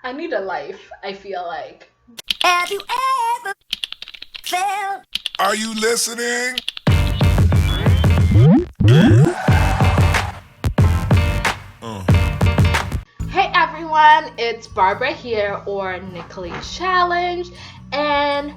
I need a life, I feel like. Have you ever felt? Are you listening? Hey everyone, it's Barbara here, or Nickel Challenge, and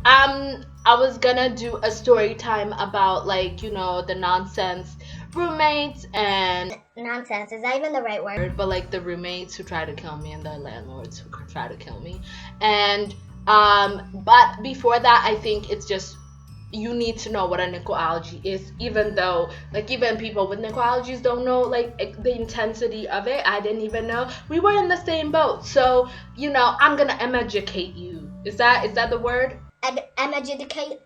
I was gonna do a story time about, like, the nonsense roommates and Nonsense, is that even the right word? but like the roommates who try to kill me and the landlords who try to kill me. And but before that, I think it's just you need to know what a nickel allergy is, even though like even people with nickel allergies don't know like the intensity of it. I didn't even know. We were in the same boat, so I'm gonna educate you. Is that the word? Educate?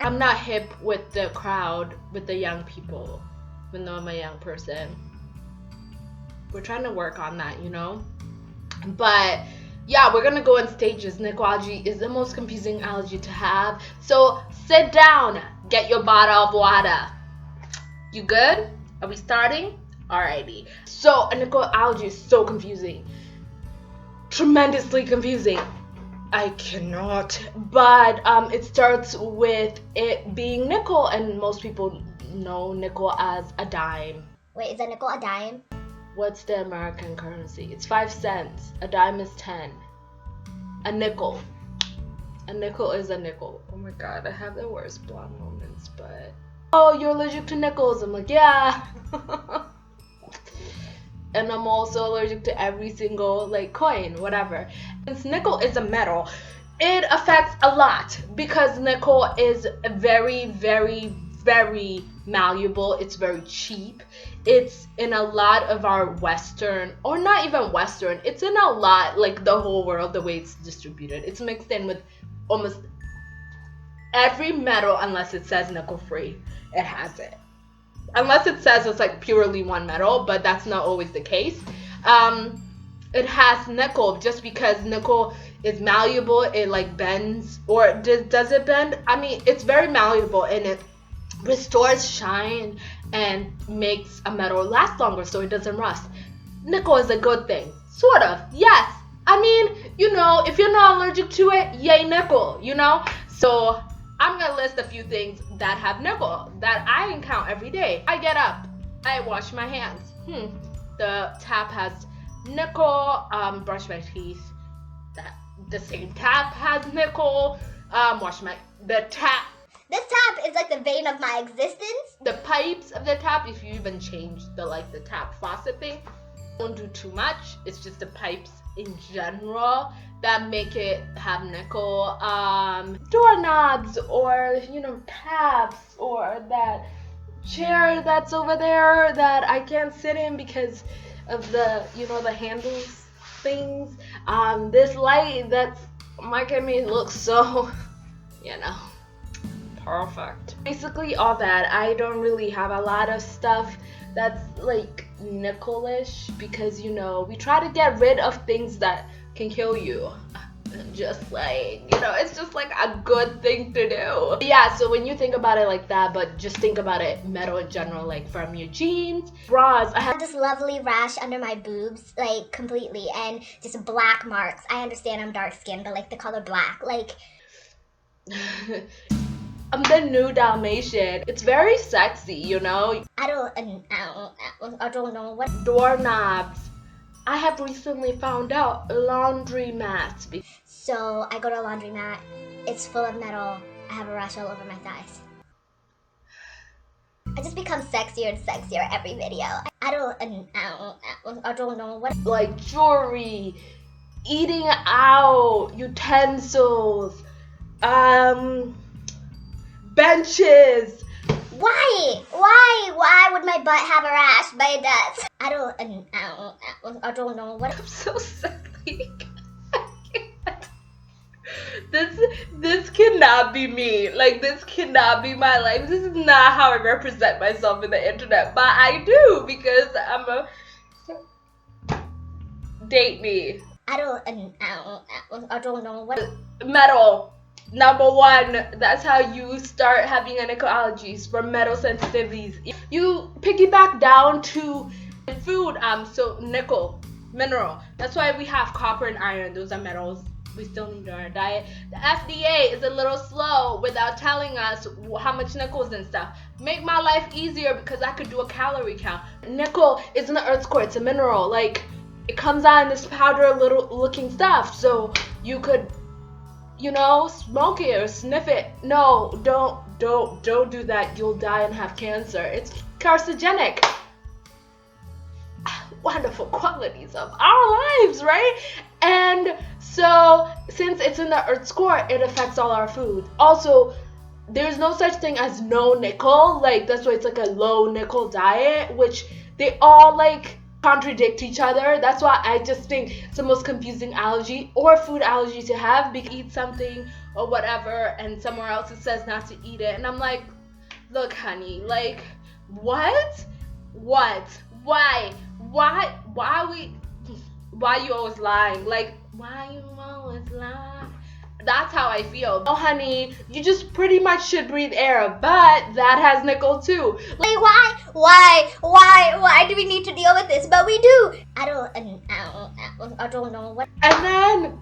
I'm not hip with the crowd, with the young people, even though I'm a young person. We're trying to work on that, But yeah, we're gonna go in stages. Nickel allergy is the most confusing allergy to have. So sit down, get your bottle of water. You good? Are we starting? Alrighty. So a nickel allergy is so confusing. Tremendously confusing. I cannot. But it starts with it being nickel, and most people know nickel as a dime. Wait, is a nickel a dime? What's the American currency? It's 5 cents. A dime is 10. A nickel. A nickel is a nickel. Oh my god, I have the worst blonde moments, but... Oh, you're allergic to nickels. I'm like, yeah. And I'm also allergic to every single, like, coin, whatever. Since nickel is a metal, it affects a lot because nickel is very, very, very malleable. It's very cheap. It's in a lot of our Western, or not even Western, it's in a lot, like the whole world, the way it's distributed. It's mixed in with almost every metal, unless it says nickel free. It has it. Unless it says it's like purely one metal, but that's not always the case. It has nickel just because nickel is malleable. It like bends, or does it bend? I mean, it's very malleable and it restores shine and makes a metal last longer so it doesn't rust. Nickel is a good thing. Sort of. Yes. I mean, if you're not allergic to it, yay nickel, So I'm going to list a few things that have nickel that I encounter every day. I get up. I wash my hands. The tap has nickel. Brush my teeth. The same tap has nickel. The tap. This tap is like the vein of my existence. The pipes of the tap, if you even change the tap faucet thing, don't do too much. It's just the pipes in general that make it have nickel. Doorknobs, or taps, or that chair that's over there that I can't sit in because of the the handles things. This light that's making me look so perfect. Basically all that. I don't really have a lot of stuff that's like nickelish because we try to get rid of things that can kill you. Just like it's just like a good thing to do. Yeah, so when you think about it like that, but just think about it metal in general, like from your jeans, bras. I have this lovely rash under my boobs, like completely, and just black marks. I understand I'm dark skinned, but like the color black, like I'm the new Dalmatian. It's very sexy, I don't know what. Doorknobs. I have recently found out laundromats. So I go to a laundromat. It's full of metal. I have a rash all over my thighs. I just become sexier and sexier every video. I don't know what. Like jewelry, eating out, utensils, benches. Why would my butt have a rash? But it does. I don't know what. I'm so silly. This cannot be me. Like, this cannot be my life. This is not how I represent myself in the internet. But I do, because I'm a... Date me. I don't know what. Metal. Number one, that's how you start having a nickel allergies, from metal sensitivities. You piggyback down to food, so nickel. mineral. That's why we have copper and iron. Those are metals we still need in our diet. The FDA is a little slow without telling us how much nickel is and stuff. Make my life easier because I could do a calorie count. Nickel is in the earth's core. It's a mineral. Like, it comes out in this powder little looking stuff. So you could, you know, smoke it or sniff it. No, don't do that. You'll die and have cancer. It's carcinogenic. Wonderful qualities of our lives, right? And so since it's in the earth's core, it affects all our food. Also, there's no such thing as no nickel. Like, that's why it's like a low nickel diet, which they all like contradict each other. That's why I just think it's the most confusing allergy or food allergy to have. Because you eat something or whatever and somewhere else it says not to eat it, and I'm like, look honey, like, what why you always lying? Like, why you always lying? That's how I feel. Oh honey, you just pretty much should breathe air, but that has nickel too. Like, why do we need to deal with this? But we do. I don't know what. And then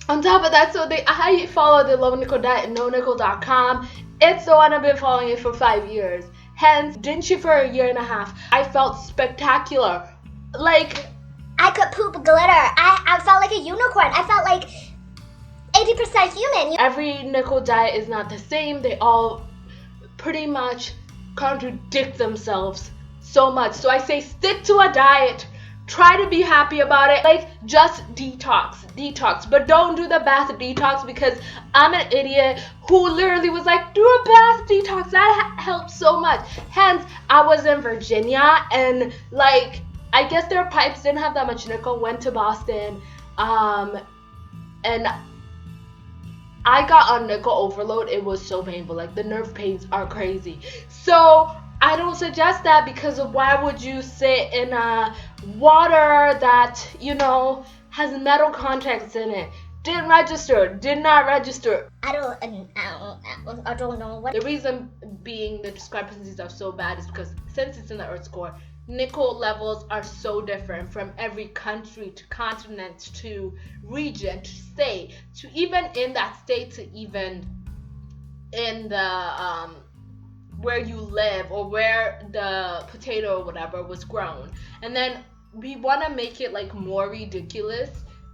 on top of that, I follow the low nickel diet, nonickel.com. It's the one I've been following it for 5 years. Hence, didn't you for a year and a half? I felt spectacular. Like, I could poop glitter. I felt like a unicorn. I felt like 80% human. Every nickel diet is not the same. They all pretty much contradict themselves so much. So I say stick to a diet. Try to be happy about it. Like, just detox. But don't do the bath detox, because I'm an idiot who literally was like, do a bath detox. That helps so much. Hence, I was in Virginia and like, I guess their pipes didn't have that much nickel. Went to Boston, and I got on nickel overload. It was so painful. Like, the nerve pains are crazy. So I don't suggest that, because of why would you sit in a water that, you know, has metal contents in it? Did not register. I don't know what. The reason being the discrepancies are so bad is because since it's in the earth's core, nickel levels are so different from every country to continent to region to state to even in that state to even in the where you live or where the potato or whatever was grown. And then we want to make it like more ridiculous.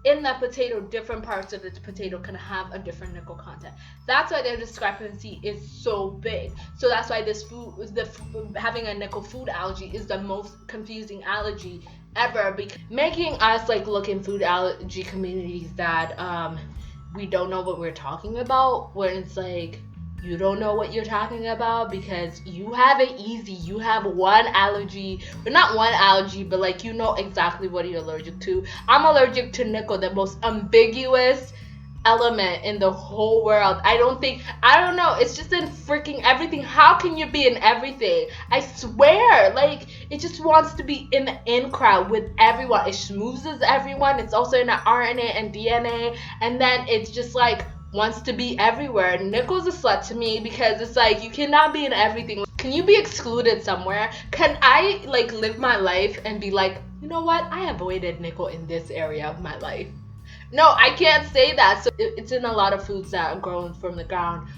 In that potato, different parts of the potato can have a different nickel content. That's why their discrepancy is so big. So that's why having a nickel food allergy is the most confusing allergy ever, because making us like look in food allergy communities that we don't know what we're talking about, when it's like, you don't know what you're talking about because you have it easy. You have one allergy, or not one allergy, but like, you know exactly what you're allergic to. I'm allergic to nickel, the most ambiguous element in the whole world. I don't know, it's just in freaking everything. How can you be in everything? I swear, like, it just wants to be in the in crowd with everyone. It schmoozes everyone. It's also in the RNA and DNA, and then it's just like wants to be everywhere. Nickel's a slut to me, because it's like, you cannot be in everything. Can you be excluded somewhere? Can I like live my life and be like, you know what, I avoided nickel in this area of my life? No, I can't say that. So it's in a lot of foods that are grown from the ground.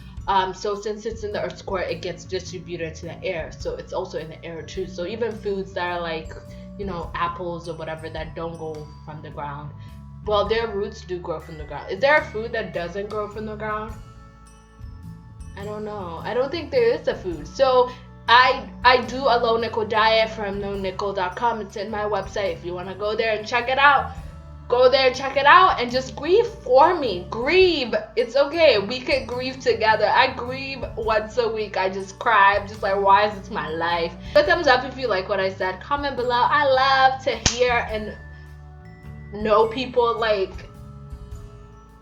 So since it's in the earth's core, it gets distributed to the air. So it's also in the air too. So even foods that are like, you know, apples or whatever that don't go from the ground, well, their roots do grow from the ground. Is there a food that doesn't grow from the ground? I don't know. I don't think there is a food. So I do a low nickel diet from nonickel.com. It's in my website. If you want to go there and check it out, go there and check it out and just grieve for me. Grieve. It's okay. We could grieve together. I grieve once a week. I just cry. I'm just like, why is this my life? Give a thumbs up if you like what I said. Comment below. I love to hear and know people like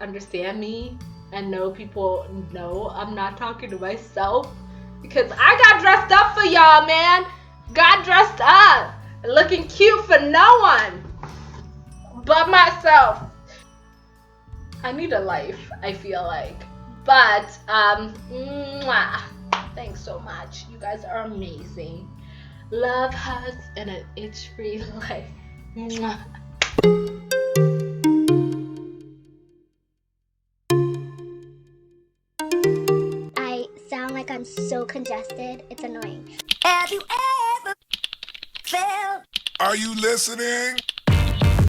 understand me, and know people know I'm not talking to myself, because I got dressed up for y'all, man. Got dressed up, looking cute for no one but myself. I need a life, I feel like. But thanks so much. You guys are amazing. Love, hugs, and an itch-free life. like I'm so congested. It's annoying. Are you listening?